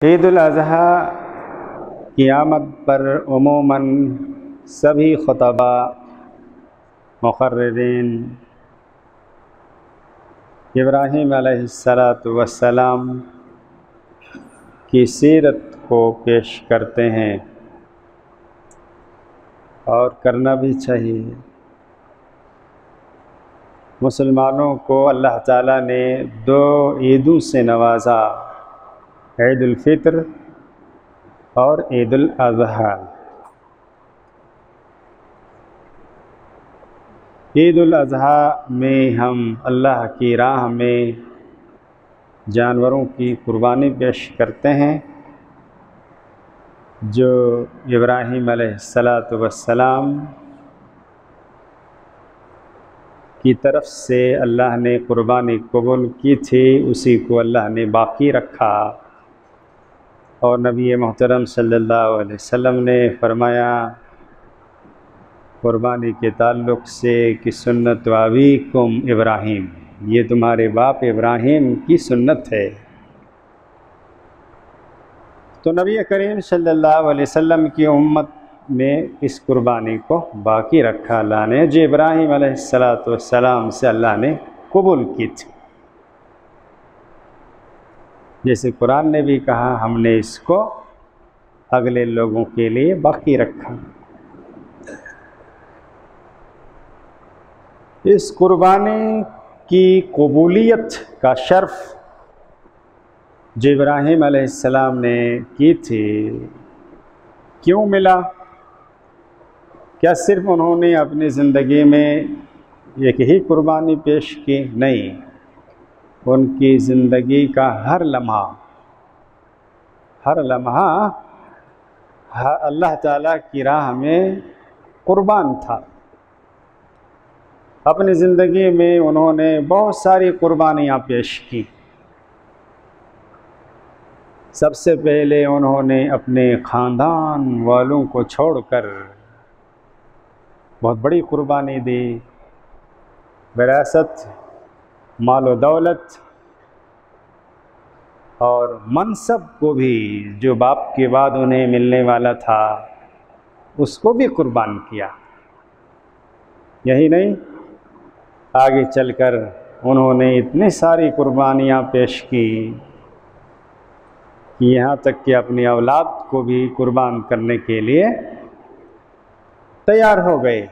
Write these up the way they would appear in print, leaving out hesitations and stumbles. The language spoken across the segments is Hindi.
ईद उल अज़हा की आमद पर उमूमन सभी खुतबा, मुक़र्रिरीन इब्राहीम अलैहिस्सलातु वस्सलाम की सीरत को पेश करते हैं और करना भी चाहिए। मुसलमानों को अल्लाह ताला ने दो ईदों से नवाजा, ईद उल फ़ित्र और ईद उल अज़हा। ईद उल अज़हा में हम अल्लाह की राह में जानवरों की कुर्बानी पेश करते हैं, जो इब्राहीम अलैहिस्सलातु वस्सलाम की तरफ से अल्लाह ने कुर्बानी कबूल की थी, उसी को अल्लाह ने बाकी रखा। और नबी मोहतरम सल्लल्लाहु अलैहि वसल्लम ने फरमाया कुर्बानी के ताल्लुक़ से कि सुन्नत अबीकुम इब्राहीम, ये तुम्हारे बाप इब्राहीम की सुन्नत है। तो नबी करीम सल्लल्लाहु अलैहि वसल्लम की उम्मत में इस कुर्बानी को बाकी रखा अल्लाह ने, जो इब्राहीम अलैहिस्सलातु वस्सलाम से अल्लाह ने कबूल की थी। जैसे कुरान ने भी कहा, हमने इसको अगले लोगों के लिए बाकी रखा। इस कुर्बानी की कबूलियत का शर्फ जो इब्राहीम अलैहिस्सलाम ने की थी, क्यों मिला? क्या सिर्फ उन्होंने अपनी ज़िंदगी में एक ही कुर्बानी पेश की? नहीं, उनकी ज़िंदगी का हर लम्हा अल्लाह ताला की राह में कुर्बान था। अपनी ज़िंदगी में उन्होंने बहुत सारी कुर्बानियाँ पेश की। सबसे पहले उन्होंने अपने ख़ानदान वालों को छोड़कर बहुत बड़ी कुर्बानी दी। विरासत, माल दौलत और मनसब को भी, जो बाप के बाद उन्हें मिलने वाला था, उसको भी कुर्बान किया। यही नहीं, आगे चलकर उन्होंने इतनी सारी कुर्बानियाँ पेश की कि यहाँ तक कि अपनी औलाद को भी कुर्बान करने के लिए तैयार हो गए।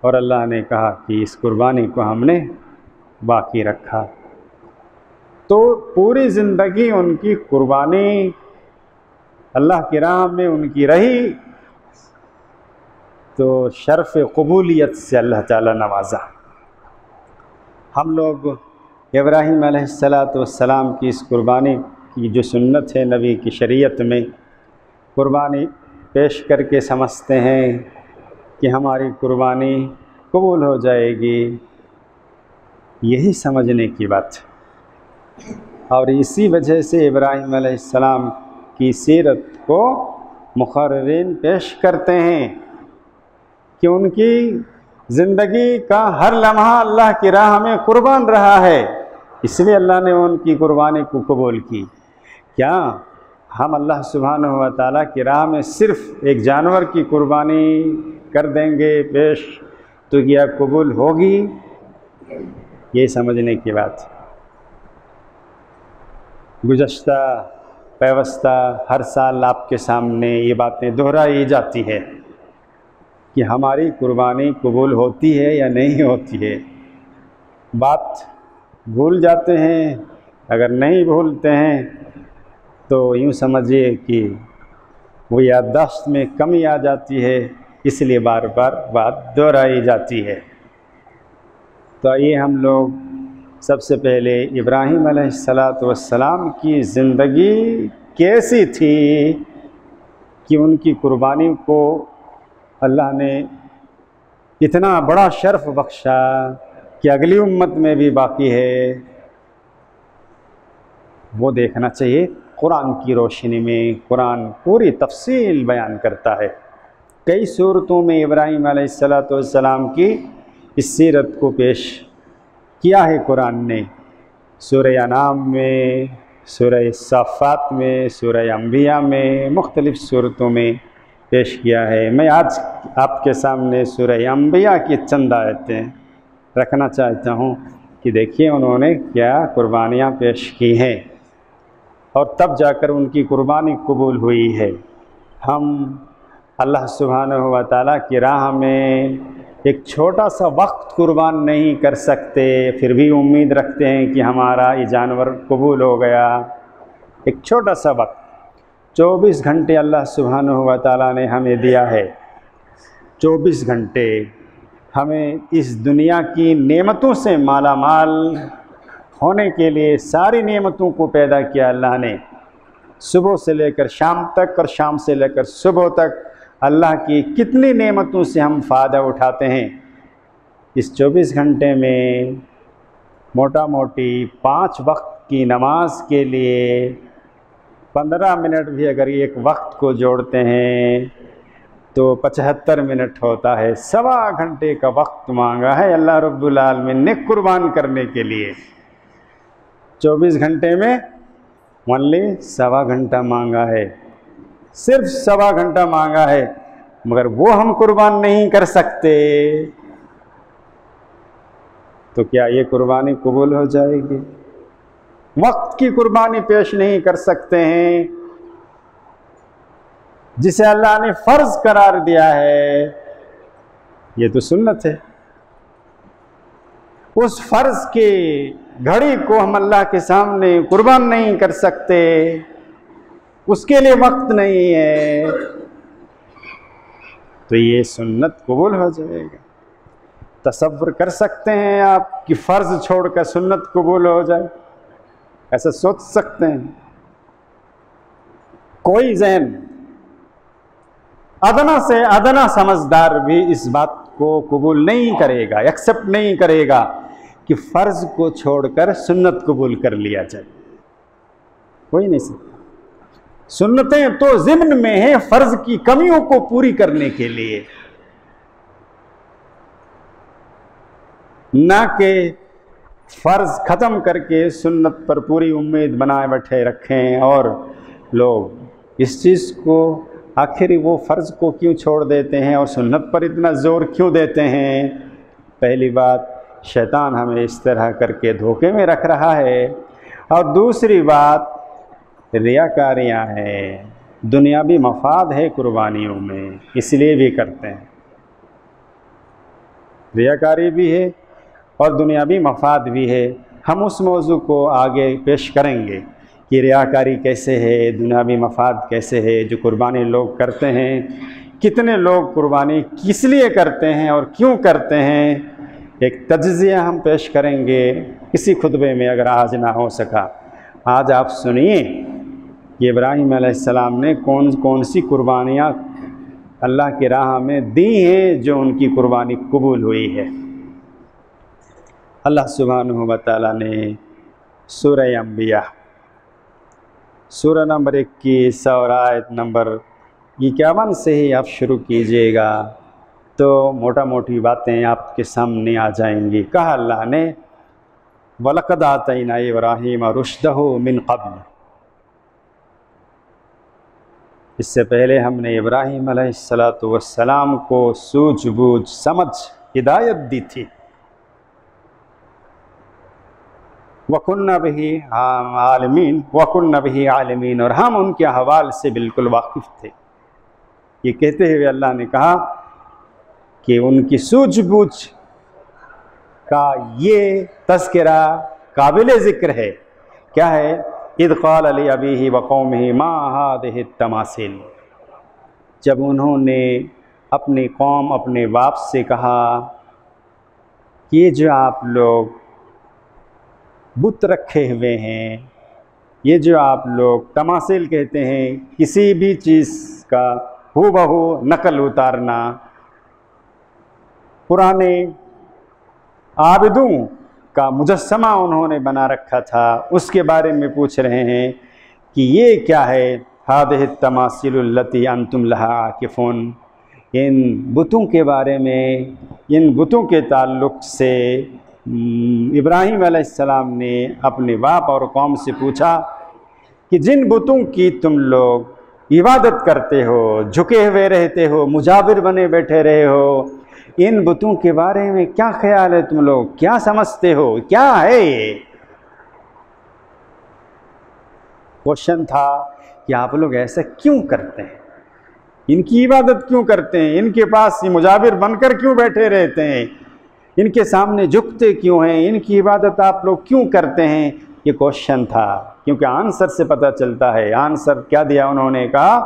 और अल्लाह ने कहा कि इस कुर्बानी को हमने बाकी रखा। तो पूरी ज़िंदगी उनकी कुर्बानी अल्लाह की राह में उनकी रही, तो शर्फ़ कबूलियत से अल्लाह ताला नवाजा। हम लोग इब्राहीम अलैहिस्सलातु वस्सलाम की इस कुर्बानी की जो सुन्नत है नबी की शरीयत में, कुर्बानी पेश करके समझते हैं कि हमारी कुर्बानी कबूल हो जाएगी। यही समझने की बात है। और इसी वजह से इब्राहीम अलैहिस्सलाम की सीरत को मुक़र्रिरीन पेश करते हैं कि उनकी ज़िंदगी का हर लम्हा अल्लाह की राह में कुर्बान रहा है, इसलिए अल्लाह ने उनकी कुर्बानी को कबूल की। क्या हम अल्लाह सुब्हानहु व तआला की राह में सिर्फ़ एक जानवर की कुर्बानी कर देंगे पेश तो क्या कबूल होगी? ये समझने की बात है। गुज़श्ता पैवस्ता हर साल आपके सामने ये बातें दोहराई जाती है कि हमारी कुर्बानी कबूल होती है या नहीं होती है। बात भूल जाते हैं, अगर नहीं भूलते हैं तो यूँ समझिए कि वो याददाश्त में कमी आ जाती है, इसलिए बार बार बात दोहराई जाती है। तो आइए हम लोग सबसे पहले इब्राहीम अलैहिस्सलातु वस्सलाम की ज़िंदगी कैसी थी कि उनकी कुर्बानी को अल्लाह ने इतना बड़ा शर्फ बख्शा कि अगली उम्मत में भी बाकी है, वो देखना चाहिए। कुरान की रोशनी में कुरान पूरी तफसील बयान करता है। कई सूरतों में इब्राहीम अलैहिस्सलातु वस्सलाम की इस सीरत को पेश किया है कुरान ने। सूरह अनाम में, सूरह साफ़ात में, सूरह अंबिया में, मुख्तलिफ़ सूरतों में पेश किया है। मैं आज आपके सामने सूरह अंबिया की चंद आयतें रखना चाहता हूँ कि देखिए उन्होंने क्या कुर्बानियाँ पेश की हैं और तब जाकर उनकी कुर्बानी कबूल हुई है। हम अल्लाह सुब्हानहु व तआला की राह में एक छोटा सा वक्त कुर्बान नहीं कर सकते, फिर भी उम्मीद रखते हैं कि हमारा ये जानवर कबूल हो गया। एक छोटा सा वक्त 24 घंटे अल्लाह सुब्हानहु व तआला ने हमें दिया है। 24 घंटे हमें इस दुनिया की नेमतों से माला माल होने के लिए सारी नेमतों को पैदा किया अल्लाह ने। सुबह से लेकर शाम तक और शाम से लेकर सुबह तक अल्लाह की कितनी नेमतों से हम फ़ायदा उठाते हैं। इस 24 घंटे में मोटा मोटी 5 वक्त की नमाज के लिए 15 मिनट भी अगर एक वक्त को जोड़ते हैं तो 75 मिनट होता है। 1.25 घंटे का वक्त मांगा है अल्लाह रब्बुल आलमीन ने कुर्बान करने के लिए। 24 घंटे में ओनली 1.25 घंटा मांगा है, सिर्फ 1.25 घंटा मांगा है, मगर वो हम कुर्बान नहीं कर सकते। तो क्या ये कुर्बानी कबूल हो जाएगी? वक्त की कुर्बानी पेश नहीं कर सकते हैं जिसे अल्लाह ने फ़र्ज करार दिया है। ये तो सुन्नत है। उस फ़र्ज के घड़ी को हम अल्लाह के सामने कुर्बान नहीं कर सकते, उसके लिए वक्त नहीं है, तो ये सुन्नत कबूल हो जाएगा। तसव्वुर कर सकते हैं आप कि फ़र्ज छोड़कर सुन्नत कबूल हो जाए? ऐसा सोच सकते हैं? कोई ज़हन अदना से अदना समझदार भी इस बात को कबूल नहीं करेगा, एक्सेप्ट नहीं करेगा कि फ़र्ज को छोड़कर सुन्नत कबूल कर लिया जाए। कोई नहीं सकता। सुन्नतें तो ज़िम्न में है फ़र्ज की कमियों को पूरी करने के लिए, ना कि फ़र्ज ख़त्म करके सुन्नत पर पूरी उम्मीद बनाए बैठे रखें। और लोग इस चीज़ को आखिर वो फ़र्ज़ को क्यों छोड़ देते हैं और सुन्नत पर इतना ज़ोर क्यों देते हैं? पहली बात, शैतान हमें इस तरह करके धोखे में रख रहा है, और दूसरी बात रियाकारियाँ हैं, दुनियावी मफाद है कुर्बानियों में, इसलिए भी करते हैं। रियाकारी भी है और दुनियावी मफाद भी है। हम उस मौजू को आगे पेश करेंगे कि रियाकारी कैसे है, दुनियावी मफाद कैसे है जो कुर्बानी लोग करते हैं, कितने लोग कुर्बानी किस लिए करते हैं और क्यों करते हैं। एक तज्ज़िया हम पेश करेंगे इसी खुतबे में, अगर आज ना हो सका। आज आप सुनिए कि इब्राहीम अलैहिस्सलाम ने कौन कौन सी कुर्बानियाँ अल्लाह की राह में दी हैं जो उनकी कुर्बानी कबूल हुई है। अल्लाह सुब्हानहु व तआला ने सूरह अंबिया सूरह नंबर 21 और आयत नंबर 51 से ही आप शुरू कीजिएगा तो मोटा मोटी बातें आपके सामने आ जाएंगी। कहा अल्लाह ने, वलक़द आतैना इब्राहीम रुश्दहु मिन क़ब्ल, इससे पहले हमने इब्राहीम अलैहिस्सलातु वस्सलाम को सूझबूझ समझ हिदायत दी थी। वकुन्ना बिही आलिमीन, वकुन्ना बिही आलिमीन, और हम उनके अहवाल से बिल्कुल वाकिफ़ थे। ये कहते हुए अल्लाह ने कहा कि उनकी सूझबूझ का ये तज़किरा काबिल ज़िक्र है। क्या है? इज़ क़ाल लि अबीही व क़ौमिही मा हाज़िहि तमासील, जब उन्होंने अपनी कौम अपने बाप से कहा कि ये जो आप लोग बुत रखे हुए हैं, ये जो आप लोग तमासील कहते हैं, किसी भी चीज़ का हूबहू नकल उतारना, पुराने आबिदों का मुजस्समा उन्होंने बना रखा था, उसके बारे में पूछ रहे हैं कि ये क्या है। हादिहि तमासीलुल्लती अंतुम लहा आकिफून, इन बुतों के बारे में, इन बुतों के ताल्लुक़ से इब्राहीम अलैहिस्सलाम ने अपने बाप और कौम से पूछा कि जिन बुतों की तुम लोग इबादत करते हो, झुके हुए रहते हो, मुजाबिर बने बैठे रहे हो, इन बुतों के बारे में क्या ख्याल है? तुम लोग क्या समझते हो? क्या है ये? क्वेश्चन था कि आप लोग ऐसा क्यों करते हैं, इनकी इबादत क्यों करते हैं, इनके पास ये मुजाबिर बनकर क्यों बैठे रहते हैं, इनके सामने झुकते क्यों हैं, इनकी इबादत आप लोग क्यों करते हैं? ये क्वेश्चन था। क्योंकि आंसर से पता चलता है। आंसर क्या दिया उन्होंने? कहा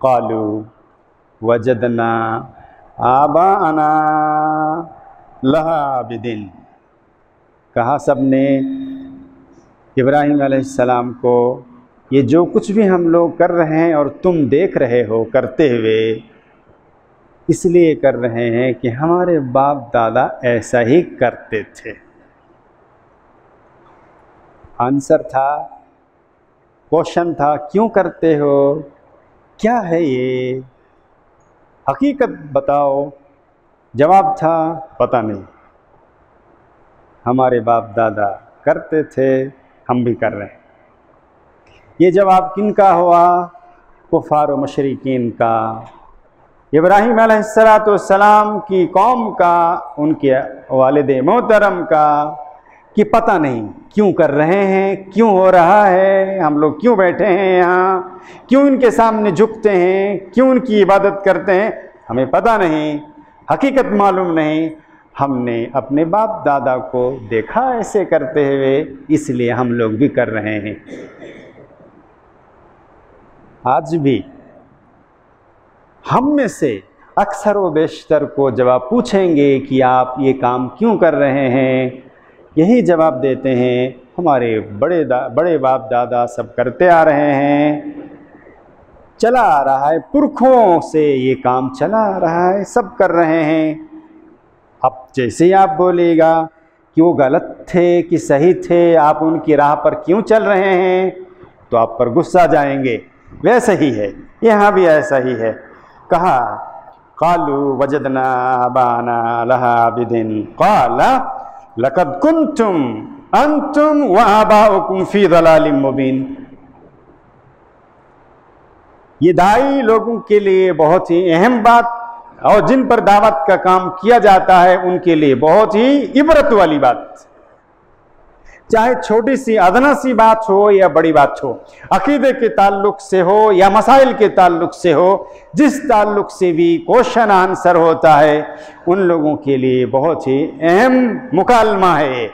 क़ालू वजदना आबाअना लहा आबिदीन। कहा सबने इब्राहीम अलैहिस्सलाम को, ये जो कुछ भी हम लोग कर रहे हैं और तुम देख रहे हो करते हुए, इसलिए कर रहे हैं कि हमारे बाप दादा ऐसा ही करते थे। आंसर था, क्वेश्चन था क्यों करते हो, क्या है ये, हकीकत बताओ। जवाब था पता नहीं, हमारे बाप दादा करते थे, हम भी कर रहे हैं। ये जवाब किनका हुआ? कुफार व मुशरिकीन का। इब्राहीम अलैहिस्सलाम की कौम का, उनके वालिद मोहतरम का, कि पता नहीं क्यों कर रहे हैं, क्यों हो रहा है, हम लोग क्यों बैठे हैं यहाँ, क्यों इनके सामने झुकते हैं, क्यों उनकी इबादत करते हैं, हमें पता नहीं, हकीकत मालूम नहीं। हमने अपने बाप दादा को देखा ऐसे करते हुए, इसलिए हम लोग भी कर रहे हैं। आज भी हम में से अक्सर व बेशतर को जब आप पूछेंगे कि आप ये काम क्यों कर रहे हैं, यही जवाब देते हैं हमारे बड़े बाप दादा सब करते आ रहे हैं, चला आ रहा है, पुरखों से ये काम चला आ रहा है, सब कर रहे हैं। अब जैसे ही आप बोलेगा कि वो गलत थे कि सही थे, आप उनकी राह पर क्यों चल रहे हैं, तो आप पर गुस्सा जाएंगे। वैसे ही है, यहाँ भी ऐसा ही है। कहा क़ालू वजदना आबाना लहा आबिदीन क़ाला लक़द कुन्तुम अंतुम व आबाउकुम फ़ी ज़लालिम मुबीन। ये दाई लोगों के लिए बहुत ही अहम बात, और जिन पर दावत का काम किया जाता है उनके लिए बहुत ही इबरत वाली बात। चाहे छोटी सी अदना सी बात हो या बड़ी बात हो, अकीदे के ताल्लुक से हो या मसाइल के ताल्लुक से हो, जिस ताल्लुक से भी क्वेश्चन आंसर होता है, उन लोगों के लिए बहुत ही अहम मुकालमा है।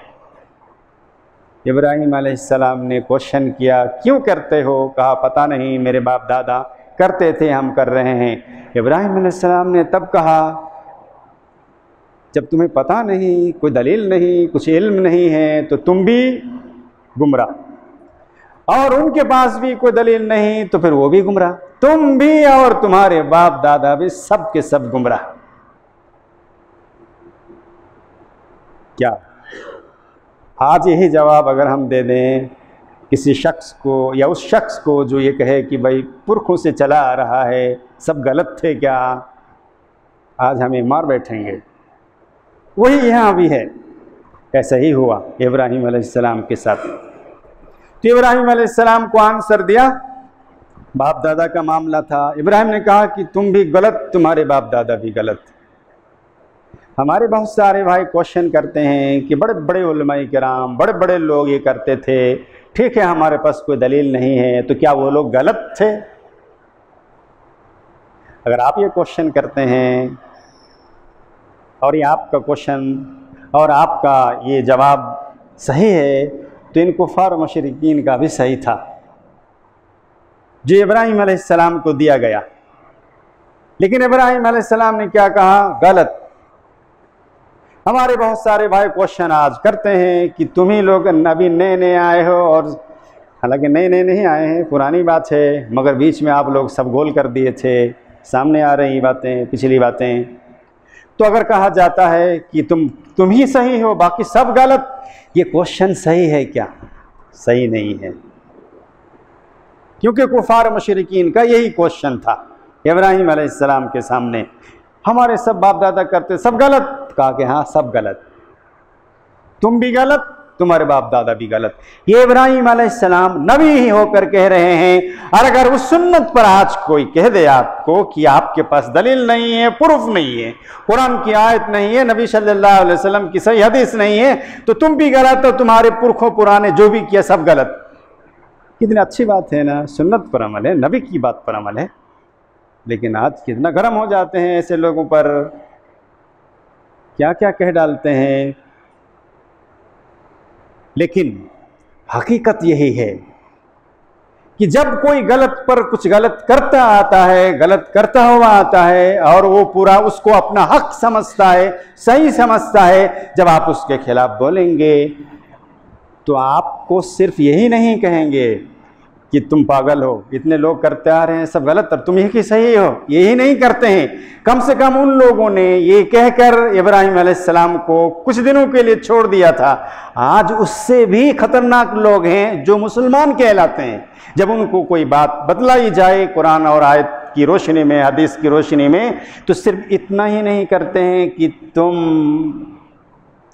इब्राहीम अलैहिस्सलाम ने क्वेश्चन किया क्यों करते हो? कहा पता नहीं, मेरे बाप दादा करते थे, हम कर रहे हैं। इब्राहीम अलैहिस्सलाम ने तब कहा, जब तुम्हें पता नहीं, कोई दलील नहीं, कुछ इल्म नहीं है, तो तुम भी गुमराह, और उनके पास भी कोई दलील नहीं, तो फिर वो भी गुमराह, तुम भी और तुम्हारे बाप दादा भी, सब के सब गुमराह। क्या आज यही जवाब अगर हम दे दें किसी शख्स को, या उस शख्स को जो ये कहे कि भाई पुरखों से चला आ रहा है, सब गलत थे क्या, आज हमें मार बैठेंगे। वही यहाँ भी है, ऐसा ही हुआ इब्राहीम अलैहिस्सलाम के साथ। तो इब्राहीम अलैहिस्सलाम को आंसर दिया, बाप दादा का मामला था। इब्राहीम ने कहा कि तुम भी गलत, तुम्हारे बाप दादा भी गलत। हमारे बहुत सारे भाई क्वेश्चन करते हैं कि बड़े बड़े उलमाए किराम, बड़े बड़े लोग ये करते थे, ठीक है हमारे पास कोई दलील नहीं है, तो क्या वो लोग गलत थे? अगर आप ये क्वेश्चन करते हैं और ये आपका क्वेश्चन और आपका ये जवाब सही है, तो इन कुफार मुशरिकीन का भी सही था जो इब्राहीम अलैहिस्सलाम को दिया गया। लेकिन इब्राहीम अलैहिस्सलाम ने क्या कहा? गलत। हमारे बहुत सारे भाई क्वेश्चन आज करते हैं कि तुम ही लोग नबी नए नए आए हो, और हालांकि नए नए नहीं आए हैं, पुरानी बात है, मगर बीच में आप लोग सब गोल कर दिए थे, सामने आ रही बातें, पिछली बातें। तो अगर कहा जाता है कि तुम ही सही हो, बाकी सब गलत, ये क्वेश्चन सही है क्या? सही नहीं है, क्योंकि कुफार मुशरिकीन का यही क्वेश्चन था इब्राहीम अलैहिस्सलाम के सामने, हमारे सब बाप दादा करते, सब गलत। कहा कि हाँ सब गलत, तुम भी गलत, तुम्हारे बाप दादा भी गलत। ये इब्राहिम अलैहिस्सलाम नबी ही होकर कह रहे हैं। और अगर उस सुन्नत पर आज कोई कह दे आपको कि आपके पास दलील नहीं है, प्रूफ नहीं है, कुरान की आयत नहीं है, नबी सल्लल्लाहु अलैहि वसल्लम की सही हदीस नहीं है, तो तुम भी गलत हो, तुम्हारे पुरखों पुराने जो भी किया सब गलत। कितनी अच्छी बात है ना, सुन्नत पर अमल है, नबी की बात पर अमल है। लेकिन आज कितना गर्म हो जाते हैं ऐसे लोगों पर, क्या क्या कह डालते हैं। लेकिन हकीकत यही है कि जब कोई गलत पर कुछ गलत करता आता है, गलत करता हुआ आता है और वो पूरा उसको अपना हक समझता है, सही समझता है, जब आप उसके खिलाफ बोलेंगे तो आपको सिर्फ यही नहीं कहेंगे कि तुम पागल हो, इतने लोग करते आ रहे हैं सब गलत, और तुम ही सही हो, यही नहीं करते हैं। कम से कम उन लोगों ने ये कहकर इब्राहिम अलैहिस्सलाम को कुछ दिनों के लिए छोड़ दिया था। आज उससे भी खतरनाक लोग हैं जो मुसलमान कहलाते हैं। जब उनको कोई बात बतलाई जाए कुरान और आयत की रोशनी में, हदीस की रोशनी में, तो सिर्फ इतना ही नहीं करते हैं कि तुम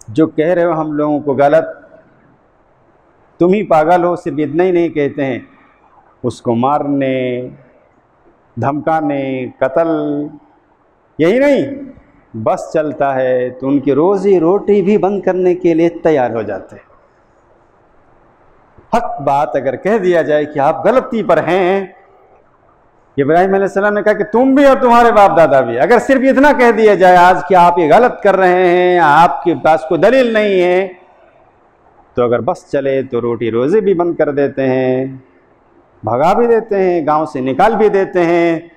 जो कह रहे हो हम लोगों को गलत, तुम ही पागल हो, सिर्फ इतना ही नहीं कहते हैं, उसको मारने, धमकाने, कत्ल, यही नहीं बस चलता है तो उनकी रोजी रोटी भी बंद करने के लिए तैयार हो जाते हैं। हक बात अगर कह दिया जाए कि आप गलती पर हैं, इब्राहिम अलैहिस्सलाम ने कहा कि तुम भी और तुम्हारे बाप दादा भी, अगर सिर्फ इतना कह दिया जाए आज कि आप ये गलत कर रहे हैं, आपके पास कोई दलील नहीं है, तो अगर बस चले तो रोटी रोजी भी बंद कर देते हैं, भगा भी देते हैं, गांव से निकाल भी देते हैं,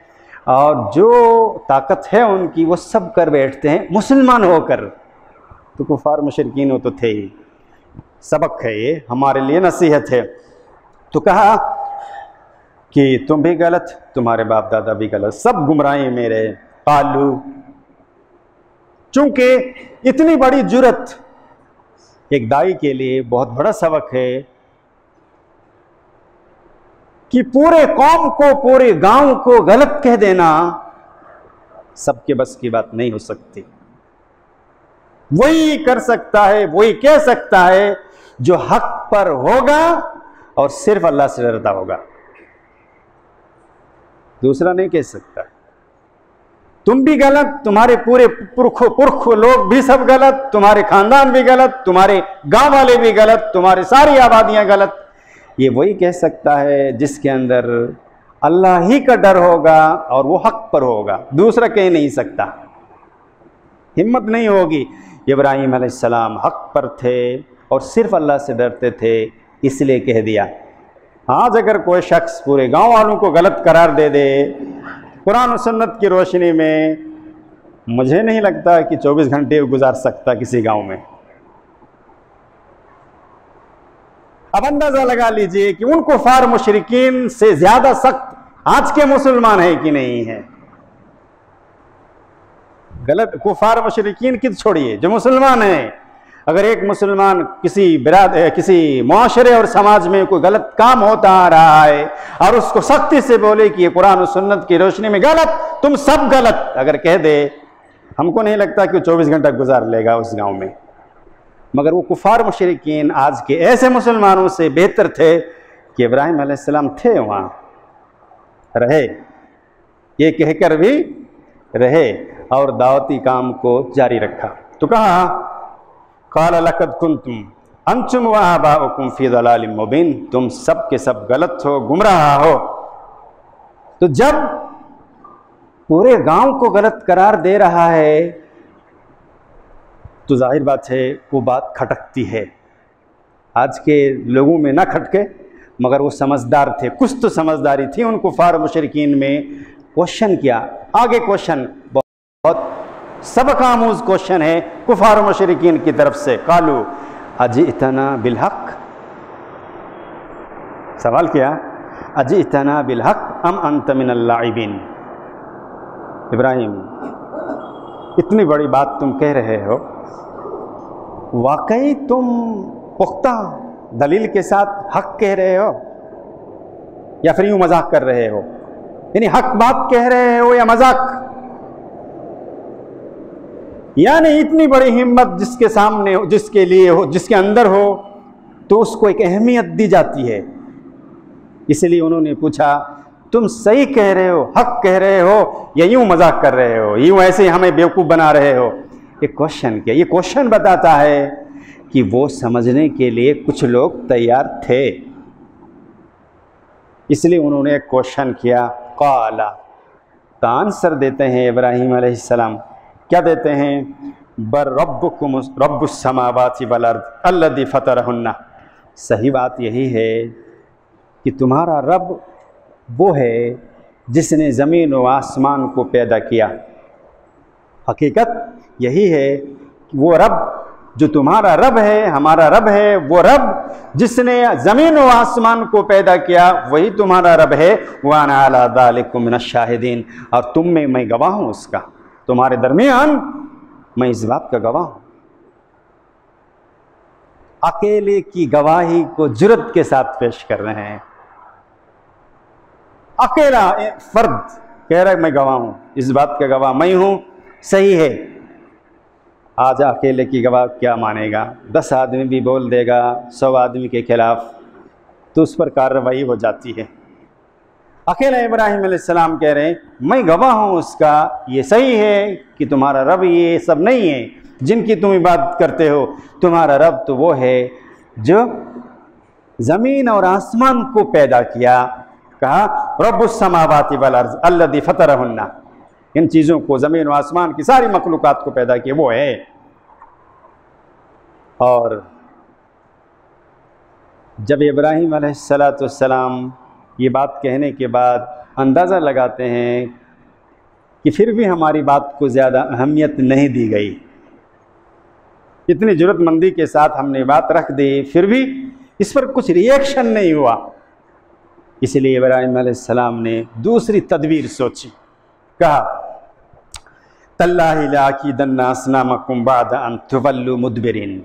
और जो ताकत है उनकी वो सब कर बैठते हैं मुसलमान होकर। तो कुफार मुशरिकीन हो तो थे ही। सबक है ये, हमारे लिए नसीहत है। तो कहा कि तुम भी गलत, तुम्हारे बाप दादा भी गलत, सब गुमराही में रहे। कालू, चूंकि इतनी बड़ी जुर्रत एक दाई के लिए बहुत बड़ा सबक है कि पूरे कौम को, पूरे गांव को गलत कह देना सबके बस की बात नहीं हो सकती। वही कर सकता है, वही कह सकता है जो हक पर होगा और सिर्फ अल्लाह से डरता होगा, दूसरा नहीं कह सकता। तुम भी गलत, तुम्हारे पूरे पुरख लोग भी सब गलत, तुम्हारे खानदान भी गलत, तुम्हारे गांव वाले भी गलत, तुम्हारी सारी आबादियां गलत। ये वही कह सकता है जिसके अंदर अल्लाह ही का डर होगा और वो हक पर होगा, दूसरा कह नहीं सकता, हिम्मत नहीं होगी। इब्राहिम अलैहिस्सलाम हक पर थे और सिर्फ अल्लाह से डरते थे, इसलिए कह दिया। आज अगर कोई शख्स पूरे गांव वालों को गलत करार दे दे कुरान और सुन्नत की रोशनी में, मुझे नहीं लगता कि 24 घंटे गुजार सकता किसी गांव में। अब अंदाजा लगा लीजिए कि उन कुफार मुशरिकीन से ज्यादा सख्त आज के मुसलमान है कि नहीं है। गलत कुफार मुशरिकीन की छोड़िए, जो मुसलमान है, अगर एक मुसलमान किसी मुआशरे और समाज में कोई गलत काम होता आ रहा है और उसको सख्ती से बोले कि ये कुरान और सुन्नत की रोशनी में गलत, तुम सब गलत अगर कह दे, हमको नहीं लगता कि वो 24 घंटा गुजार लेगा उस गांव में। मगर वो कुफार मुशरिकीन आज के ऐसे मुसलमानों से बेहतर थे कि इब्राहिम अलैहिस्सलाम थे, वहाँ रहे, ये कहकर भी रहे और दावती काम को जारी रखा। तो कहा काला लक़द कुंतुम अंतुम व आबाउकुम फी दलालिम मुबीन, तुम सब के सब गलत हो, गुमराह हो। तो जब पूरे गांव को गलत करार दे रहा है तो जाहिर बात है वो बात खटकती है। आज के लोगों में ना खटके, मगर वो समझदार थे, कुछ तो समझदारी थी उन कुफार मुशरिकीन में। क्वेश्चन किया, आगे क्वेश्चन बहुत सबक आमूज क्वेश्चन है कुफार मुशरिकीन की तरफ से। कालू अजितना बिलहक, सवाल किया, अजितना बिलहक अम अंत मिनल लाइबिन। इब्राहिम, इतनी बड़ी बात तुम कह रहे हो, वाकई तुम पुख्ता दलील के साथ हक कह रहे हो या फिर यूं मजाक कर रहे हो? यानी हक बात कह रहे हो या मजाक? यानी इतनी बड़ी हिम्मत जिसके सामने हो, जिसके लिए हो, जिसके अंदर हो, तो उसको एक अहमियत दी जाती है। इसलिए उन्होंने पूछा, तुम सही कह रहे हो, हक कह रहे हो, या यूं मजाक कर रहे हो, यूं ऐसे हमें बेवकूफ़ बना रहे हो? ये क्वेश्चन क्या? ये क्वेश्चन बताता है कि वो समझने के लिए कुछ लोग तैयार थे। इसलिए उन्होंने एक क्वेश्चन किया, क़ाला, तो आंसर देते हैं इब्राहीम अलैहिस्सलाम। क्या देते हैं? बर रब्बुकुम रब्बुस समावाति वल अर्द अल्लज़ी फ़तरहुन्ना। सही बात यही है कि तुम्हारा रब वो है जिसने ज़मीन व आसमान को पैदा किया। हकीकत यही है कि वो रब जो तुम्हारा रब है, हमारा रब है, वो रब जिसने ज़मीन व आसमान को पैदा किया वही तुम्हारा रब है। व अना अला ज़ालिकुम मिनश शाहिदीन, और तुम में मैं गवाह हूँ उसका, तुम्हारे दरमियान मैं इस बात का गवाह हूँ। अकेले की गवाही को जुर्रत के साथ पेश कर रहे हैं। अकेला फर्द कह रहा है मैं गवाह हूँ, इस बात का गवाह मैं हूँ। सही है, आज अकेले की गवाह क्या मानेगा? 10 आदमी भी बोल देगा 100 आदमी के खिलाफ, तो उस पर कार्रवाई हो जाती है। अकेला इब्राहीम अलैहिस्सलाम कह रहे हैं मैं गवाह हूँ उसका। ये सही है कि तुम्हारा रब ये सब नहीं है जिनकी तुम इबादत करते हो। तुम्हारा रब तो वो है जो ज़मीन और आसमान को पैदा किया। कहा रब्बुस समावाति वल अर्ज़ अल्लज़ी फ़तरहुन्ना, इन चीज़ों को, ज़मीन और आसमान की सारी मखलूक़ात को पैदा किया वो है। और जब इब्राहीम अलैहिस्सलाम ये बात कहने के बाद अंदाज़ा लगाते हैं कि फिर भी हमारी बात को ज़्यादा अहमियत नहीं दी गई, इतनी ज़रूरतमंदी के साथ हमने बात रख दी, फिर भी इस पर कुछ रिएक्शन नहीं हुआ। इसलिए इब्राहीम अलैहिस्सलाम ने दूसरी तदबीर सोची। कहा तल्लाहि लाअकीदन्ना असनामकुम बअद अन तुवल्लू मुदबिरीन।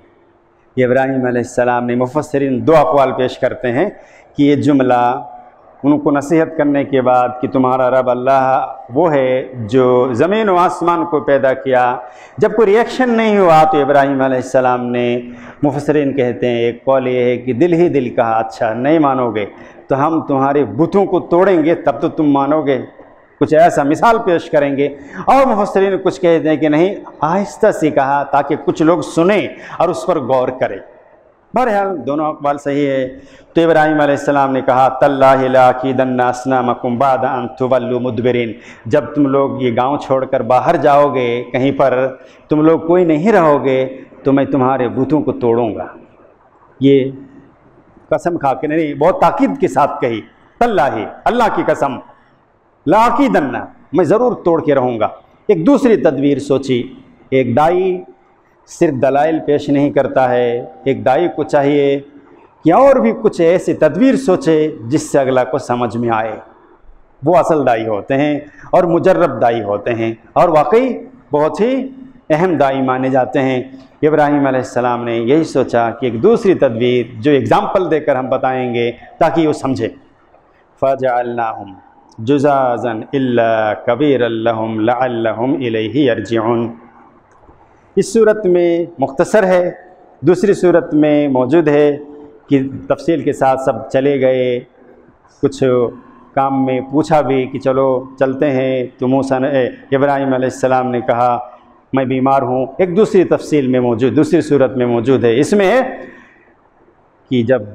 इब्राहीम अलैहिस्सलाम ने, मुफस्सिरीन 2 अक़वाल पेश करते हैं कि ये जुमला उनको नसीहत करने के बाद कि तुम्हारा रब अल्लाह वो है जो ज़मीन व आसमान को पैदा किया, जब कोई रिएक्शन नहीं हुआ तो इब्राहीम अलैहिस्सलाम ने, मुफस्सिरीन कहते हैं एक कौल ये है कि दिल ही दिल कहा अच्छा नहीं मानोगे तो हम तुम्हारे बुतों को तोड़ेंगे तब तो तुम मानोगे, कुछ ऐसा मिसाल पेश करेंगे। और मुफस्सिरीन कुछ कहते हैं कि नहीं, आहिस्ता से कहा ताकि कुछ लोग सुने और उस पर गौर करें। बहरहाल दोनों अक़वाल सही है। तो इब्राहीम अलैहिस्सलाम ने कहा तल्लाहि लाअकीदन्ना असनामकुम बअद अन तुवल्लू मुदबिरीन, जब तुम लोग ये गांव छोड़कर बाहर जाओगे, कहीं पर तुम लोग कोई नहीं रहोगे, तो मैं तुम्हारे बुतों को तोड़ूंगा। ये कसम खा के नहीं, बहुत ताकीद के साथ कही, तल्लाहि, अल्लाह की कसम, लाअकीदन्ना, मैं ज़रूर तोड़ के रहूँगा। एक दूसरी तदबीर सोची। एक दाई सिर्फ दलाइल पेश नहीं करता है, एक दाई को चाहिए कि और भी कुछ ऐसी तदबीर सोचे जिससे अगला को समझ में आए। वो असल दाई होते हैं और मुजर्रब दाई होते हैं और वाकई बहुत ही अहम दाई माने जाते हैं। इब्राहीम अलैहिस्सलाम ने यही सोचा कि एक दूसरी तदबीर जो एग्ज़ाम्पल देकर हम बताएंगे ताकि वो समझे। फ़जअलनाहुम जुज़ाज़न इल्ला कबीरन लहुम लअल्लहुम इलैहि यरजिऊन। इस सूरत में मुख्तसर है, दूसरी सूरत में मौजूद है कि तफसील के साथ सब चले गए, कुछ काम में पूछा भी कि चलो चलते हैं, तो मूसा इब्राहीम अलैहिस्सलाम ने कहा मैं बीमार हूँ। एक दूसरी तफसील में मौजूद, दूसरी सूरत में मौजूद है। इसमें है कि जब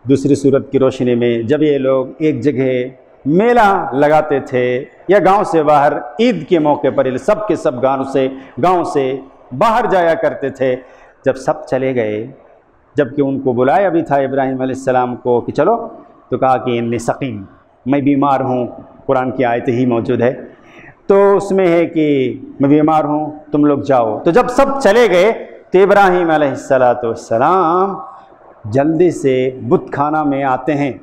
दूसरी सूरत की रोशनी में जब ये लोग एक जगह मेला लगाते थे या गांव से बाहर ईद के मौके पर सब के सब गांव से बाहर जाया करते थे, जब सब चले गए, जबकि उनको बुलाया भी था इब्राहीम अलैहिस्सलाम को कि चलो, तो कहा कि इन्नी सकीम, मैं बीमार हूँ। कुरान की आयत ही मौजूद है, तो उसमें है कि मैं बीमार हूँ, तुम लोग जाओ। तो जब सब चले गए तो इब्राहीम अलैहिस्सलाम जल्दी से बुत खाना में आते हैं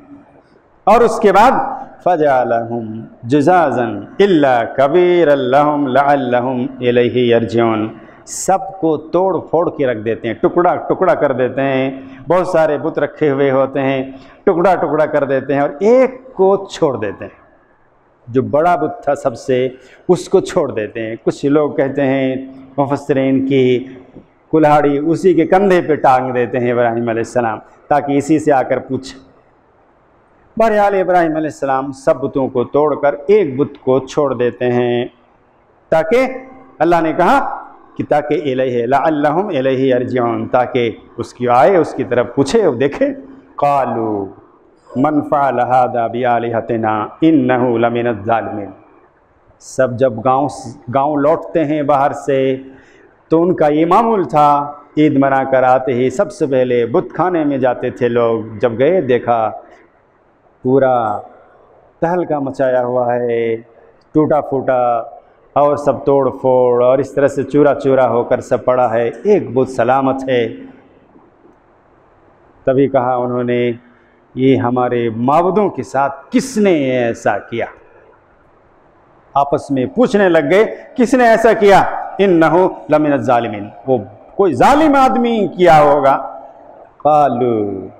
और उसके बाद फ़जअलहुम जुज़ाज़न इल्ला कबीरन लहुम लअल्लहुम इलैहि यरजिऊन, सबको तोड़ फोड़ के रख देते हैं, टुकड़ा टुकड़ा कर देते हैं। बहुत सारे बुत रखे हुए होते हैं, टुकड़ा टुकड़ा कर देते हैं और एक को छोड़ देते हैं, जो बड़ा बुत था सबसे उसको छोड़ देते हैं। कुछ लोग कहते हैं मुफस्सिरीन की कुल्हाड़ी उसी के कंधे पे टांग देते हैं इब्राहिम अलैहिस्सलाम, ताकि इसी से आकर पूछे। बहरहाल इब्राहिम अलैहिस्सलाम सब बुतों को तोड़कर एक बुत को छोड़ देते हैं, ताकि अल्लाह ने कहा कि ताकि इलैहि लअल्लहुम इलैहि यरजिऊन, ताकि उसकी आए, उसकी तरफ पूछे और देखे। क़ालू मन फ़अल हाज़ा बिआलिहतिना इन्नहु लमिनज़ ज़ालिमीन। सब जब गांव लौटते हैं बाहर से तो उनका ये मामूल था, ईद मना कर आते ही सबसे पहले बुत खाने में जाते थे लोग। जब गए देखा पूरा तहलका मचाया हुआ है, टूटा फूटा और सब तोड़ फोड़ और इस तरह से चूरा चूरा होकर सब पड़ा है, एक बुत सलामत है। तभी कहा उन्होंने, ये हमारे माबूदों के साथ किसने ऐसा किया? आपस में पूछने लग गए किसने ऐसा किया? इन्नहु लमिनज़ ज़ालिमीन, वो कोई जालिम आदमी किया होगा। क़ालू,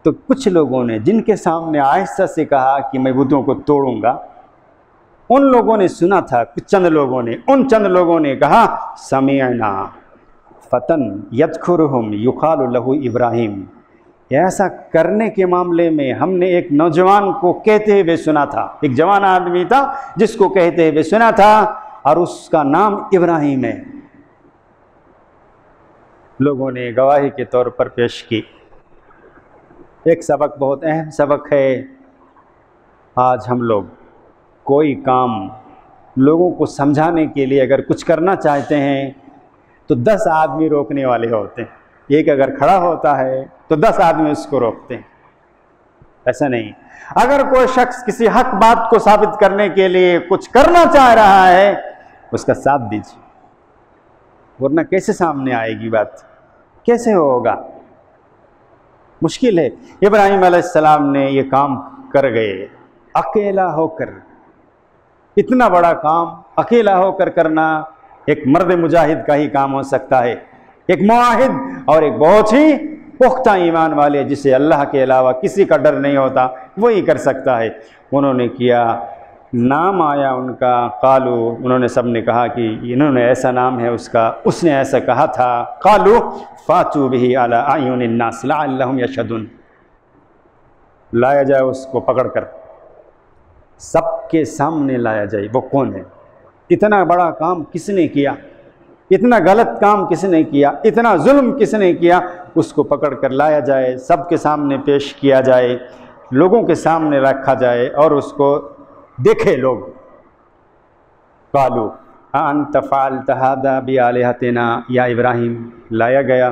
तो कुछ लोगों ने जिनके सामने आहिस्ता से कहा कि मैं बुतों को तोड़ूंगा, उन लोगों ने सुना था, कुछ चंद लोगों ने कहा समिअना फतन यज़कुरुहुम युक़ालु लहू इब्राहिम। ऐसा करने के मामले में हमने एक नौजवान को कहते हुए सुना था, एक जवान आदमी था जिसको कहते हुए सुना था और उसका नाम इब्राहिम है। लोगों ने गवाही के तौर पर पेश की। एक सबक, बहुत अहम सबक है। आज हम लोग कोई काम लोगों को समझाने के लिए अगर कुछ करना चाहते हैं तो 10 आदमी रोकने वाले होते हैं। एक अगर खड़ा होता है तो 10 आदमी उसको रोकते हैं। ऐसा नहीं, अगर कोई शख्स किसी हक बात को साबित करने के लिए कुछ करना चाह रहा है उसका साथ दीजिए, वरना कैसे सामने आएगी बात, कैसे होगा? मुश्किल है। इब्राहिम अलैहिस्सलाम ने ये काम कर गए अकेला होकर। इतना बड़ा काम अकेला होकर करना एक मर्द मुजाहिद का ही काम हो सकता है, एक मुआहिद और एक बहुत ही पुख्ता ईमान वाले, जिसे अल्लाह के अलावा किसी का डर नहीं होता, वही कर सकता है। उन्होंने किया, नाम आया उनका कालू, उन्होंने सब ने कहा कि इन्होंने ऐसा नाम है उसका, उसने ऐसा कहा था। कालू फातू बिही अला अयुनिन नास लअल्लहुम यशहदून, लाया जाए उसको पकड़कर, सबके सामने लाया जाए। वो कौन है? इतना बड़ा काम किसने किया? इतना गलत काम किसने किया? इतना जुल्म किसने किया? उसको पकड़कर लाया जाए, सबके सामने पेश किया जाए, लोगों के सामने रखा जाए और उसको देखे लोग। कालू अन्त फ़अल्त हाज़ा बिआलिहतिना या इब्राहिम, लाया गया,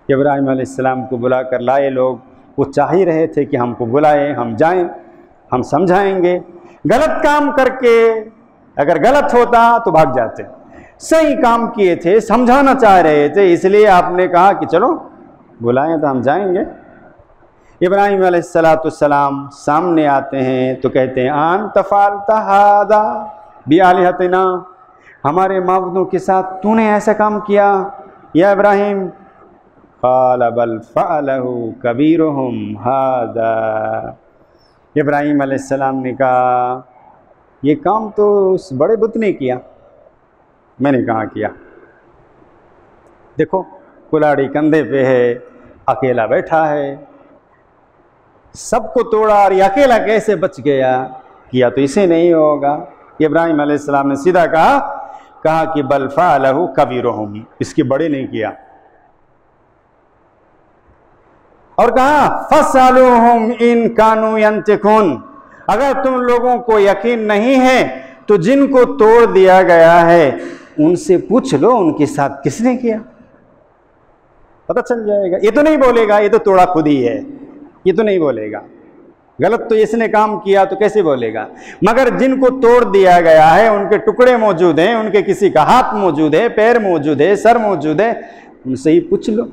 इब्राहिम अलैहिस्सलाम को बुलाकर लाए लोग। वो चाह ही रहे थे कि हमको बुलाएं, हम जाएं, हम समझाएंगे। गलत काम करके अगर गलत होता तो भाग जाते, सही काम किए थे, समझाना चाह रहे थे, इसलिए आपने कहा कि चलो बुलाएं तो हम जाएंगे। इब्राहिम अलैहिस्सलाम सामने आते हैं तो कहते हैं अन्त फ़अल्त हाज़ा बिआलिहतिना, हमारे माबूदों के साथ तूने ऐसा काम किया या इब्राहिम? क़ाल बल फ़अलहु कबीरुहुम हाज़ा, इब्राहिम अलैहिस्सलाम ने कहा ये काम तो उस बड़े बुत ने किया, मैंने कहाँ किया। देखो कुल्हाड़ी कंधे पे है, अकेला बैठा है, सबको तोड़ा और ये अकेला कैसे बच गया? किया तो इसे नहीं होगा। इब्राहिम अलैहिस्सलाम ने सीधा कहा कि बल फ़अलहु कबीरुहुम, इसके बड़े ने किया। और कहा फ़स्अलूहुम इन कानू यंतिकून, अगर तुम लोगों को यकीन नहीं है तो जिनको तोड़ दिया गया है उनसे पूछ लो उनके साथ किसने किया, पता चल जाएगा। ये तो नहीं बोलेगा ये तो तोड़ा खुद ही है, ये तो नहीं बोलेगा। गलत तो इसने काम किया तो कैसे बोलेगा? मगर जिनको तोड़ दिया गया है उनके टुकड़े मौजूद हैं, उनके किसी का हाथ मौजूद है, पैर मौजूद है, सर मौजूद है, उनसे ही पूछ लो,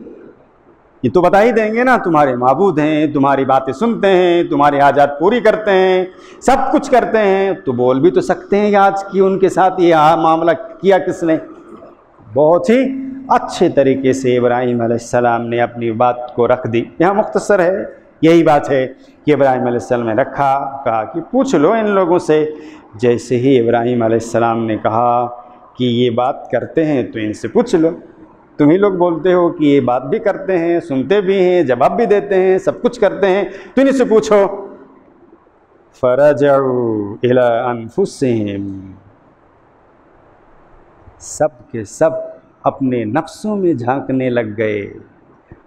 ये तो बता ही देंगे ना। तुम्हारे माबूद हैं, तुम्हारी बातें सुनते हैं, तुम्हारी हाजात पूरी करते हैं, सब कुछ करते हैं, तो बोल भी तो सकते हैं आज की उनके साथ ये मामला किया किसने। बहुत ही अच्छे तरीके से इब्राहिम अलैहिस्सलाम ने अपनी बात को रख दी। यहाँ मुख्तसर है, यही बात है कि इब्राहिम अलैहिस्सलाम ने रखा, कहा कि पूछ लो इन लोगों से। जैसे ही इब्राहिम अलैहिस्सलाम ने कहा कि ये बात करते हैं तो इनसे पूछ लो। तुम ही लोग बोलते हो कि ये बात भी करते हैं, सुनते भी हैं, जवाब भी देते हैं, सब कुछ करते हैं, तो इन्हीं से पूछो। फरजऊ इला अनफुसिहिम, सब के सब अपने नफ्सों में झांकने लग गए,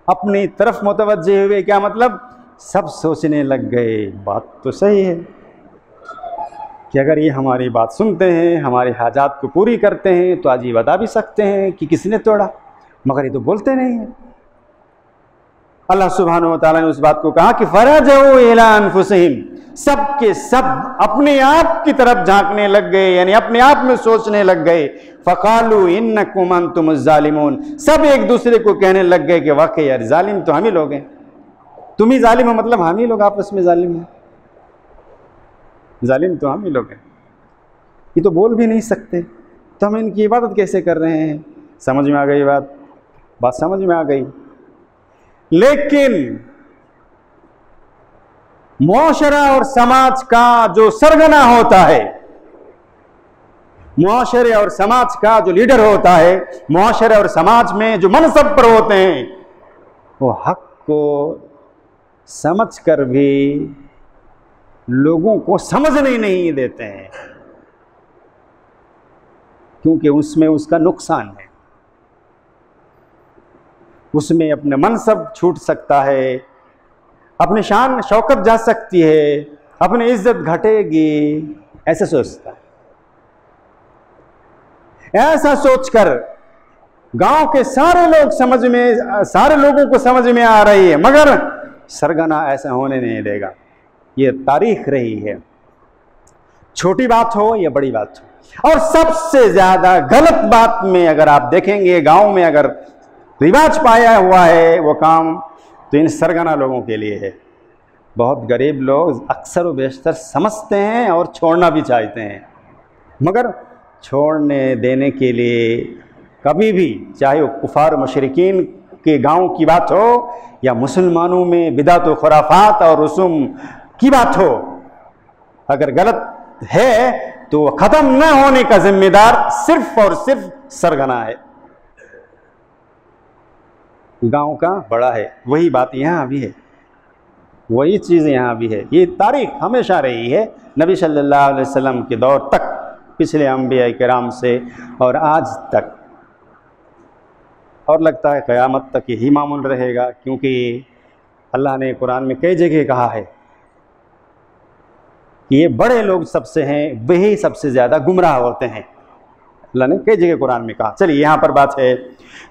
अपनी तरफ मुतवज्जे हुए। क्या मतलब? सब सोचने लग गए बात तो सही है कि अगर ये हमारी बात सुनते हैं, हमारे हाजात को पूरी करते हैं, तो आज ये बता भी सकते हैं कि किसने तोड़ा, मगर ये तो बोलते नहीं हैं। अल्लाह सुब्हानहु व तआला ने उस बात को कहा कि फरजऊ इला अनफुसिहिम, सब के सब अपने आप की तरफ झांकने लग गए, यानी अपने आप में सोचने लग गए। फ़क़ालू इन्नकुम अंतुमुज़ ज़ालिमून, सब एक दूसरे को कहने लग गए कि वाकई यार जालिम तो हम ही लोग हैं, तुम ही जालिम हो, मतलब हम ही लोग आपस में जालिम हैं, जालिम तो हम ही लोग हैं। ये तो बोल भी नहीं सकते, तो हम इनकी इबादत कैसे कर रहे हैं? समझ में आ गई बात समझ में आ गई। लेकिन मुआशरा और समाज का जो सरगना होता है, मुआशरे और समाज का जो लीडर होता है, मुआशरे और समाज में जो मनसब पर होते हैं, वो हक को समझकर भी लोगों को समझने नहीं देते हैं, क्योंकि उसमें उसका नुकसान है, उसमें अपने मनसब छूट सकता है, अपनी शान शौकत जा सकती है, अपनी इज्जत घटेगी, ऐसा सोचता है। ऐसा सोचकर गांव के सारे लोगों को समझ में आ रही है, मगर सरगना ऐसा होने नहीं देगा। ये तारीख रही है, छोटी बात हो या बड़ी बात हो। और सबसे ज्यादा गलत बात में अगर आप देखेंगे, गांव में अगर रिवाज पाया हुआ है वो काम, तो इन सरगना लोगों के लिए है। बहुत गरीब लोग अक्सर व बेशतर समझते हैं और छोड़ना भी चाहते हैं, मगर छोड़ने देने के लिए कभी भी, चाहे वो कुफार मुशरिकीन के गांव की बात हो या मुसलमानों में बिदात व खुराफात और रसूम की बात हो, अगर गलत है तो ख़त्म न होने का जिम्मेदार सिर्फ और सिर्फ सरगना है, गांव का बड़ा है। वही बात यहाँ भी है, वही चीज़ यहाँ भी है। ये तारीख हमेशा रही है, नबी सल्लल्लाहु अलैहि वसल्लम के दौर तक, पिछले अंबिया किराम से और आज तक, और लगता है क़यामत तक यही मामूल रहेगा, क्योंकि अल्लाह ने कुरान में कई जगह कहा है कि ये बड़े लोग सबसे हैं, वही सबसे ज़्यादा गुमराह होते हैं। अल्लाह ने कई जगह कुरान में कहा। चलिए यहाँ पर बात है,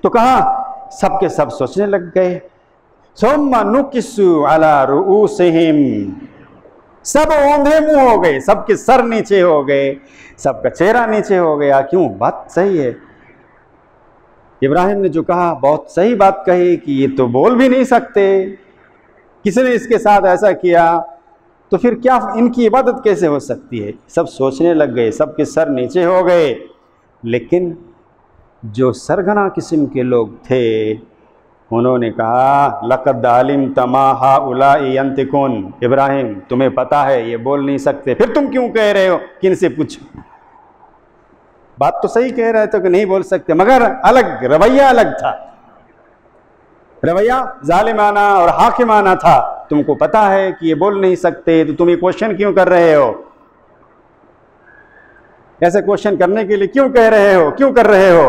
तो कहा सबके सब सोचने लग गए। सुम्मा नुकिसु अला रुऊसिहिम, सब औंधे मुंह हो गए, सबके सर नीचे हो गए, सबका चेहरा नीचे हो गया। क्यों? बात सही है, इब्राहिम ने जो कहा बहुत सही बात कही कि ये तो बोल भी नहीं सकते, किसने इसके साथ ऐसा किया, तो फिर क्या इनकी इबादत कैसे हो सकती है? सब सोचने लग गए, सबके सर नीचे हो गए। लेकिन जो सरगना किस्म के लोग थे, उन्होंने कहा लक़द अलिमत मा हाउलाई यंतिकुन, इब्राहिम तुम्हें पता है ये बोल नहीं सकते, फिर तुम क्यों कह रहे हो कि इनसे पूछो? बात तो सही कह रहे थे कि नहीं बोल सकते, मगर अलग रवैया अलग था, रवैया जालिमाना और हाकिमाना था। तुमको पता है कि ये बोल नहीं सकते, तो तुम ये क्वेश्चन क्यों कर रहे हो? ऐसे क्वेश्चन करने के लिए क्यों कह रहे हो, क्यों कर रहे हो?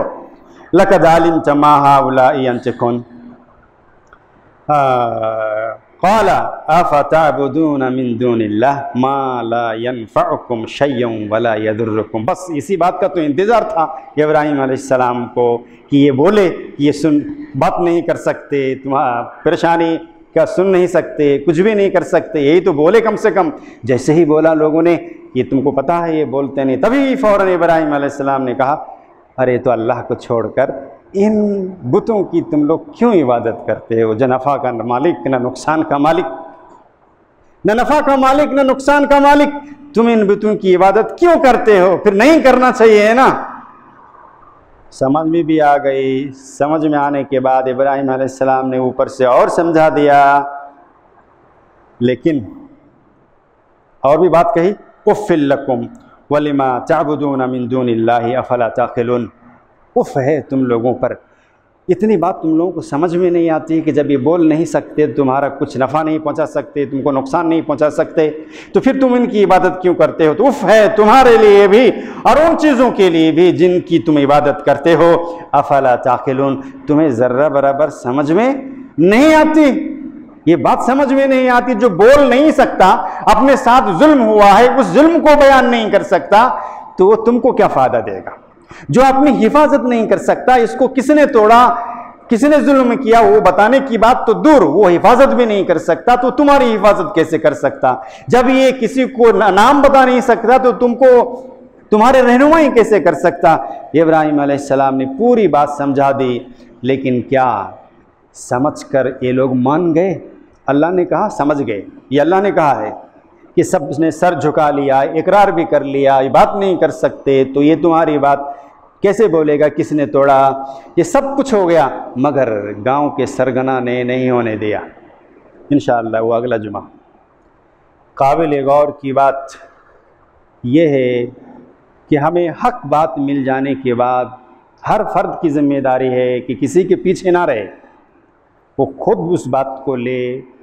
लक़द अलिमत मा हाउलाई यंतिकुन क़ाला अफ़तअबुदून मिन दूनिल्लाह मा ला यनफ़उकुम शय्यन वला यदुर्रुकुम। बस इसी बात का तो इंतज़ार था इब्राहिम अलैहिस्सलाम को कि ये बोले, ये सुन बात नहीं कर सकते, तुम्हारा परेशानी का सुन नहीं सकते, कुछ भी नहीं कर सकते, यही तो बोले कम से कम। जैसे ही बोला लोगों ने ये तुमको पता है ये बोलते नहीं, तभी फ़ौरन इब्राहिम अलैहिस्सलाम ने कहा अरे तो अल्लाह को छोड़कर इन बुतों की तुम लोग क्यों इबादत करते हो, जो नफ़ा का मालिक न नुकसान का मालिक, न नफ़ा का मालिक न नुकसान का मालिक, तुम इन बुतों की इबादत क्यों करते हो? फिर नहीं करना चाहिए है ना। समझ में भी आ गई। समझ में आने के बाद इब्राहिम अलैहिस्सलाम ने ऊपर से और समझा दिया, लेकिन और भी बात कही, उफ़्फ़िल लकुम वलिमा ताबुदून मिन दूनिल्लाहि अफला ताक़िलून। उफ़ है तुम लोगों पर, इतनी बात तुम लोगों को समझ में नहीं आती कि जब ये बोल नहीं सकते, तुम्हारा कुछ नफ़ा नहीं पहुंचा सकते, तुमको नुकसान नहीं पहुंचा सकते, तो फिर तुम इनकी इबादत क्यों करते हो? तो उफ़ है तुम्हारे लिए भी और उन चीज़ों के लिए भी जिनकी तुम इबादत करते हो। अफला ताक़िलून, तुम्हें ज़र्रा बराबर समझ में नहीं आती, ये बात समझ में नहीं आती। जो बोल नहीं सकता, अपने साथ जुल्म हुआ है, उस जुल्म को बयान नहीं कर सकता, तो वो तुमको क्या फ़ायदा देगा? जो अपनी हिफाजत नहीं कर सकता, इसको किसने तोड़ा, किसने जुल्म किया, वो बताने की बात तो दूर, वो हिफाजत भी नहीं कर सकता, तो तुम्हारी हिफाजत कैसे कर सकता? जब ये किसी को नाम बता नहीं सकता, तो तुमको तुम्हारे रहनुमाई कैसे कर सकता? इब्राहिम अलैहिस्सलाम ने पूरी बात समझा दी, लेकिन क्या समझकर ये लोग मान गए? अल्लाह ने कहा समझ गए, ये अल्लाह ने कहा है कि सब ने सर झुका लिया, इकरार भी कर लिया, ये बात नहीं कर सकते, तो ये तुम्हारी बात कैसे बोलेगा किसने तोड़ा? ये सब कुछ हो गया, मगर गांव के सरगना ने नहीं होने दिया। इंशाअल्लाह वो अगला जुमा। काबिल गौर की बात यह है कि हमें हक बात मिल जाने के बाद हर फर्द की जिम्मेदारी है कि किसी के पीछे ना रहे, वो खुद उस बात को ले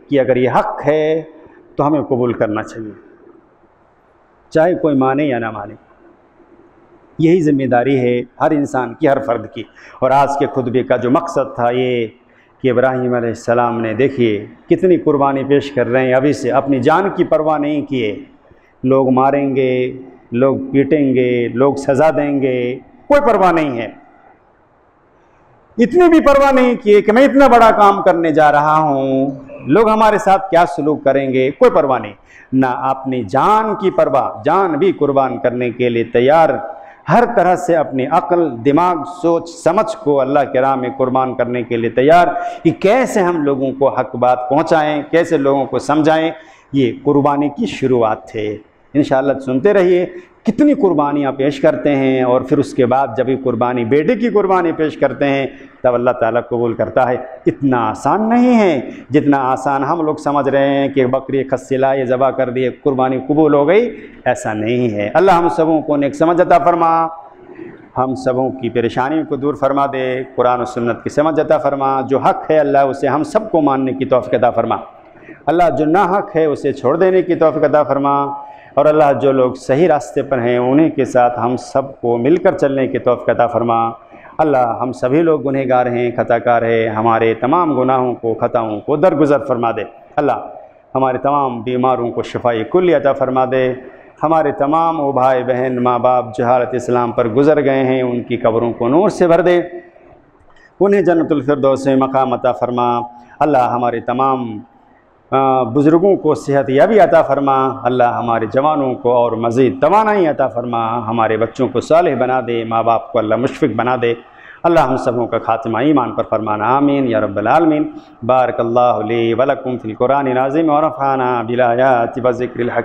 कि अगर ये हक है तो हमें कबूल करना चाहिए, चाहे कोई माने या ना माने। यही जिम्मेदारी है हर इंसान की, हर फर्द की। और आज के खुतबे का जो मकसद था ये कि इब्राहिम अलैहिस्सलाम ने, देखिए कितनी कुर्बानी पेश कर रहे हैं, अभी से अपनी जान की परवाह नहीं किए। लोग मारेंगे, लोग पीटेंगे, लोग सज़ा देंगे, कोई परवाह नहीं है। इतनी भी परवाह नहीं किए कि मैं इतना बड़ा काम करने जा रहा हूँ, लोग हमारे साथ क्या सलूक करेंगे, कोई परवाह नहीं। ना अपनी जान की परवाह, जान भी कुर्बान करने के लिए तैयार, हर तरह से अपनी अक्ल, दिमाग, सोच समझ को अल्लाह के राह में कुर्बान करने के लिए तैयार, कि कैसे हम लोगों को हक बात पहुँचाएँ, कैसे लोगों को समझाएँ। ये कुर्बानी की शुरुआत थे। इंशाअल्लाह सुनते रहिए कितनी कुर्बानियाँ पेश करते हैं, और फिर उसके बाद जब ये कुर्बानी, बेटे की कुर्बानी पेश करते हैं, तब अल्लाह ताला कबूल करता है। इतना आसान नहीं है जितना आसान हम लोग समझ रहे हैं कि बकरी खस्सी लाए, ज़बा कर दिए, कुर्बानी कबूल हो गई। ऐसा नहीं है। अल्लाह हम सबों को नेक समझ अता फरमा, हम सबों की परेशानियों को दूर फरमा दे, कुरान और सुन्नत की समझ अता फरमा। जो हक़ है अल्लाह उसे हम सबको मानने की तौफ़ीक़ अता फरमा। अल्लाह जो ना हक़ है उसे छोड़ देने की तौफ़ीक़ अता फरमा। और अल्लाह जो लोग सही रास्ते पर हैं उन्हीं के साथ हम सबको मिलकर चलने की तौफ़ीक़ अता फरमा। अल्लाह हम सभी लोग गुनहगार हैं, खताकार हैं, हमारे तमाम गुनाहों को, ख़ताओं को दरगुज़र फरमा दे। अल्लाह हमारे तमाम बीमारों को शिफ़ाए कुल्ली अता फरमा दे। हमारे तमाम वो भाई बहन, माँ बाप जहालत इस्लाम पर गुज़र गए हैं, उनकी कब्रों को नूर से भर दे, उन्हें जन्नतुल फिरदौस में मक़ाम अता फरमा। अल्लाह हमारे तमाम बुज़ुर्गों को सेहत याबी अता फरमा। अल्लाह हमारे जवानों को और मज़ीद तवानाई अता फरमा। हमारे बच्चों को सालेह बना दे, माँ बाप को अल्लाह मुशफ़िक़ बना दे। अल्लाह हम सबों का खातिमा ईमान पर फरमाना, आमीन या रब्बल आलमीन। बारकल्लाहु ली व लकुम फ़िल कुरानिल अज़ीम व नफ़अना बिल आयाति व ज़िक्रिल हकीम।